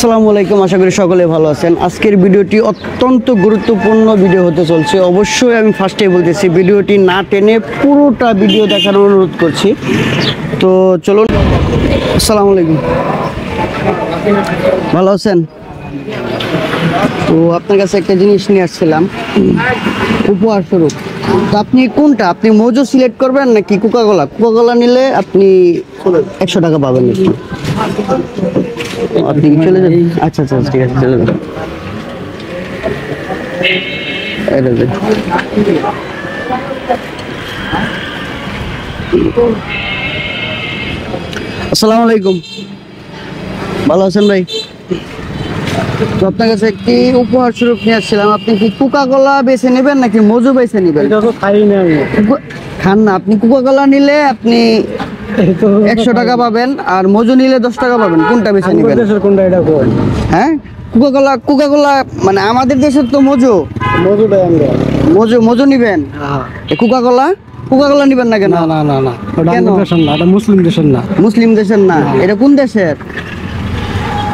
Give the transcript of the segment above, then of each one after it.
আসসালামু আলাইকুম, আশা করি সকলে ভালো আছেন। আজকের ভিডিওটি অত্যন্ত গুরুত্বপূর্ণ ভিডিও হতে চলছে। অবশ্যই আমি ফার্স্টেই বলতেছি, ভিডিওটি না টেনে পুরোটা ভিডিও দেখার অনুরোধ করছি। তো চলুন। আসসালামু আলাইকুম, ভালো আছেন? তো আপনার কাছে একটা জিনিস নিয়ে আসছিলাম উপহার স্বরূপ। তো আপনি কোনটা, আপনি মজু সিলেক্ট করবেন নাকি কোকাকোলা? কোকাকোলা নিলে আপনি 100 টাকা পাবেন। আপনি কি চলে যাবেন? আচ্ছা আচ্ছা, ঠিক আছে, চলে যাবেন। আসসালামু আলাইকুম, ভালো আছেন ভাই? তো আপনার কাছে একটি উপহার স্বরূপ নিয়ে আসছিলাম। আপনি কি কোকাকোলা বেছে নেবেন নাকি মজু বেছে নেবেন? এটা তো খাই না আমি। খান না? আপনি কোকাকোলা নিলে আপনি 100 টাকা পাবেন, আর মজু নিলে 10 টাকা পাবেন। কোনটা বেছে নেবেন? কোনটা এটা কোন? হ্যাঁ, কোকাকোলা। কোকাকোলা মানে আমাদের দেশের তো মজু। মজুটাই আমরা। মজু নিবেন? হ্যাঁ। কোকাকোলা কোকাকোলা নিবেন না কেন? না না না না, ওটা কেন? আমাদের দেশের না, এটা মুসলিম দেশের না। মুসলিম দেশের না? এটা কোন দেশের?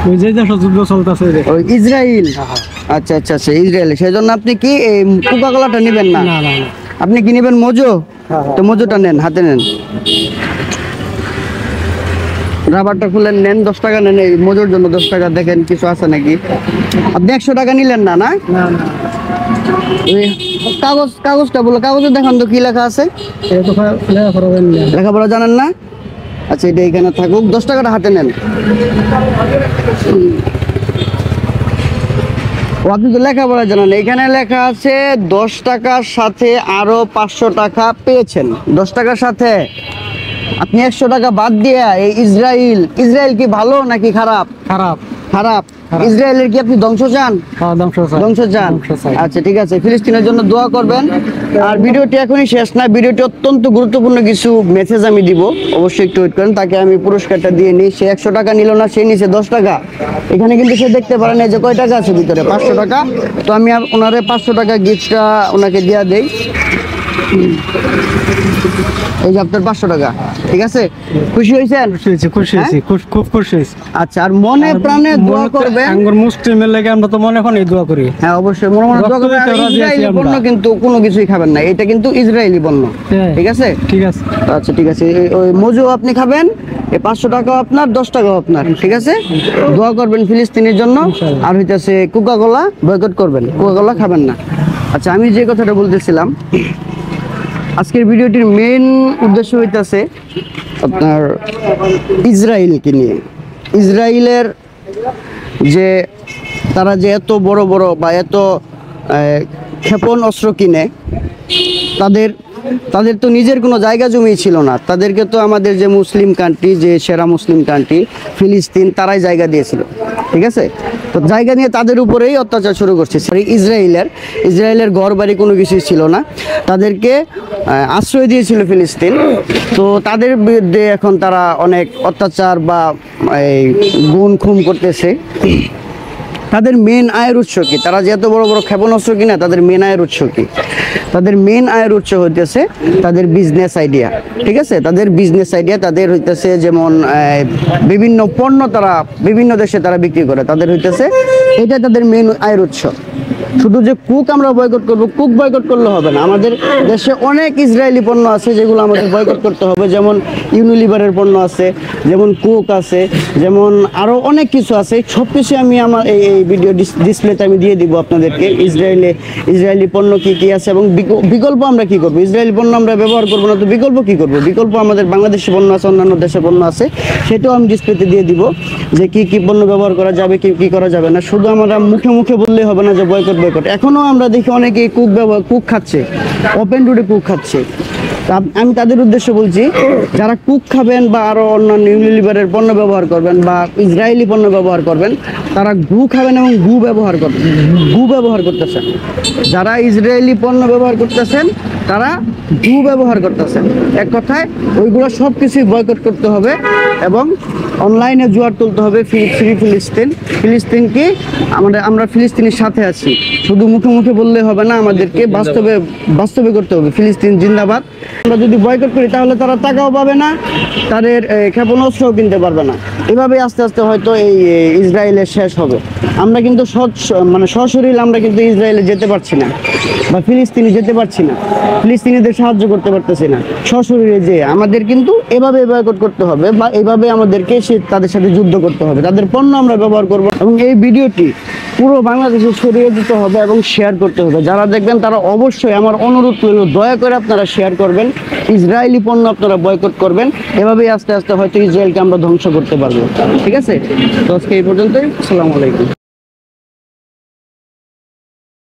ওই যে দেশে যুদ্ধ চলতেছে ওই ইসরায়েল। আচ্ছা আচ্ছা আচ্ছা, ইসরায়েল। সেই জন্য আপনি কি এই কোকাকোলাটা নিবেন না? না না না। আপনি কি নিবেন? মজু? হ্যাঁ। তো মজুটা নেন, হাতে নেন। রাবারটা খুলে নেন, 10 টাকা নেন। এই মজুর জন্য 10 টাকা। দেখেন কিছু আছে নাকি। আপনি 100 টাকা নিলেন না? না না না, ওই কাগজটা বলো, কাগজে দেখান তো কি লেখা আছে। এটা তো লেখাপড়া করেন না। লেখাপড়া জানেন না? আচ্ছা, এটা এখানে থাকুক। 10 টাকাটা হাতে নেন। ও, আপনি তো লেখাপড়া জানেন। এখানে লেখা আছে 10 টাকার সাথে আরো 500 টাকা পেয়েছেন। 10 টাকার সাথে আপনি 100 টাকা বাদ দিয়ে এই ইসরায়েল কি ভালো নাকি খারাপ? খারাপ। খারাপ। ইসরায়েলের কি আপনি ধ্বংস চান? হ্যাঁ, ধ্বংস চান? আচ্ছা ঠিক আছে, ফিলিস্তিনের জন্য দোয়া করবেন। আর ভিডিওটি এখনই শেষ না, ভিডিওটি অত্যন্ত গুরুত্বপূর্ণ কিছু মেসেজ আমি দিব, অবশ্যই একটু ওয়েট করেন। তাকে আমি পুরস্কারটা দিয়ে নিই। সে 100 টাকা নিল না, সে নিচে 10 টাকা। এখানে কিন্তু সে দেখতে পারেন এই যে কয় টাকা আছে ভিতরে, 500 টাকা। তো আমি ওনারে 500 টাকা গিফটটা ওনাকে দিয়ে দেই। এই যে আপনার 500 টাকা, ঠিক আছে? খুশি হয়েছেন? খুশি হয়েছি, খুব খুশি হয়েছি। আচ্ছা, আর মনে প্রাণে দোয়া করবেন। আঙ্গুর মুসলিমের লাগে আমরা তো মনে হয় দোয়া করি। হ্যাঁ, অবশ্যই মনে মনে দোয়া করবেন। আর ইসরায়েলি পণ্য কিন্তু কোনো কিছুই খাবেন না, এটা কিন্তু ইসরায়েলি পণ্য। ঠিক আছে? ঠিক আছে। আচ্ছা ঠিক আছে, ওই মজু আপনি খাবেন, এই 500 টাকাও আপনার, 10 টাকাও আপনার। ঠিক আছে? দোয়া করবেন ফিলিস্তিনের জন্য। আর হইতেছে কোকাকোলা বয়কট করবেন, কোকাকোলা খাবেন না। আচ্ছা, আমি যে কথাটা বলতেছিলাম, আজকের ভিডিওটির মেইন উদ্দেশ্য হইতেছে আপনার ইসরায়েলকে নিয়ে। ইসরায়েলের যে তারা যে এত বড় বড় বা এত ক্ষেপণ অস্ত্র কিনে, তাদের তো নিজের কোনো জায়গা জমি ছিল না। তাদেরকে তো আমাদের যে মুসলিম কান্ট্রি, যে সেরা মুসলিম কান্ট্রি ফিলিস্তিন, তারাই জায়গা দিয়েছিল। ঠিক আছে? তো জায়গা নিয়ে তাদের উপরেই অত্যাচার শুরু করছে। ইসরায়েলের ঘর বাড়ি কোনো কিছুই ছিল না, তাদেরকে আশ্রয় দিয়েছিল ফিলিস্তিন। তো তাদের বিরুদ্ধে এখন তারা অনেক অত্যাচার বা গুম খুন করতেছে। তাদের মেন আয়ের উৎস কি? তারা যে এত বড় বড় ক্ষেপণাস্ত্র কিনা, তাদের মেন আয়ের উৎস কি? তাদের মেন আয়ের উৎস হইতেছে তাদের বিজনেস আইডিয়া। ঠিক আছে? তাদের বিজনেস আইডিয়া তাদের হইতেছে যেমন বিভিন্ন পণ্য তারা বিভিন্ন দেশে তারা বিক্রি করে, তাদের হইতেছে এটা তাদের মেন আয়ের উৎস। শুধু যে কুক আমরা বয়কট করবো, কুক বয়কট করলে হবে না। আমাদের দেশে অনেক ইসরায়েলি পণ্য আছে যেগুলো আমাদের বয়কট করতে হবে। যেমন ইউনিলিভারের পণ্য আছে, যেমন কুক আছে, যেমন আরও অনেক কিছু আছে। সব কিছু আমি আমার এই ভিডিও ডিসপ্লেতে আমি দিয়ে দিব আপনাদেরকে। ইসরায়েলি পণ্য কী কী আছে এবং বিকল্প আমরা কী করবো। ইসরায়েলি পণ্য আমরা ব্যবহার করবো না, তো বিকল্প কী করবো? বিকল্প আমাদের বাংলাদেশি পণ্য আছে, অন্যান্য দেশের পণ্য আছে, সেটাও আমি ডিসপ্লেতে দিয়ে দিব যে কী কী পণ্য ব্যবহার করা যাবে, কী করা যাবে না। শুধু আমরা মুখে মুখে বললেই হবে না যে বয়কট। এখনো আমরা দেখি অনেকে কুক খাচ্ছে, ওপেন রোডে কুক খাচ্ছে। আমি তাদের উদ্দেশ্যে বলছি, যারা কুক খাবেন বা আরো অন্যান্য ইউনিলিভারের পণ্য ব্যবহার করবেন বা ইসরায়েলি পণ্য ব্যবহার করবেন, তারা গু খাবেন এবং গু ব্যবহার করতেছেন। যারা ইসরায়েলি পণ্য ব্যবহার করতেছেন তারা গু ব্যবহার করতেছেন। এক কথায় ওইগুলো সব কিছুই বয়কট করতে হবে এবং অনলাইনে জোয়ার তুলতে হবে ফ্রি ফিলিস্তিন। ফিলিস্তিনকে আমরা ফিলিস্তিনের সাথে আছি, শুধু মুখে মুখে বললে হবে না, আমাদেরকে বাস্তবে করতে হবে ফিলিস্তিন জিন্দাবাদ। আমরা যদি বয়কট করি তাহলে তারা টাকাও পাবে না, তাদের ক্ষেপণাস্ত্রও কিনতে পারবে না। এভাবে আস্তে আস্তে হয়তো এই ইসরায়েলের শেষ হবে। আমরা কিন্তু সশরীর আমরা কিন্তু ইসরায়েলে যেতে পারছি না, বা ফিলিস্তিনে যেতে পারছি না, ফিলিস্তিনিদের সাহায্য করতে পারতেছি না সশরীরে। যে আমাদের কিন্তু এভাবে বয়কট করতে হবে, বা এভাবে আমাদেরকে তাদের সাথে যুদ্ধ করতে হবে, তাদের পণ্য আমরা ব্যবহার করব। এবং এই ভিডিওটি পুরো বাংলাদেশে ছড়িয়ে দিতে হবে এবং শেয়ার করতে হবে। যারা দেখবেন তারা অবশ্যই, আমার অনুরোধ রইল, দয়া করে আপনারা শেয়ার করবেন, ইসরায়েলি পণ্য আপনারা বয়কট করবেন। এভাবেই আস্তে আস্তে হয়তো ইসরায়েলকে আমরা ধ্বংস করতে পারবো। ঠিক আছে, তো আজকে এই পর্যন্তই। আসসালামু আলাইকুম।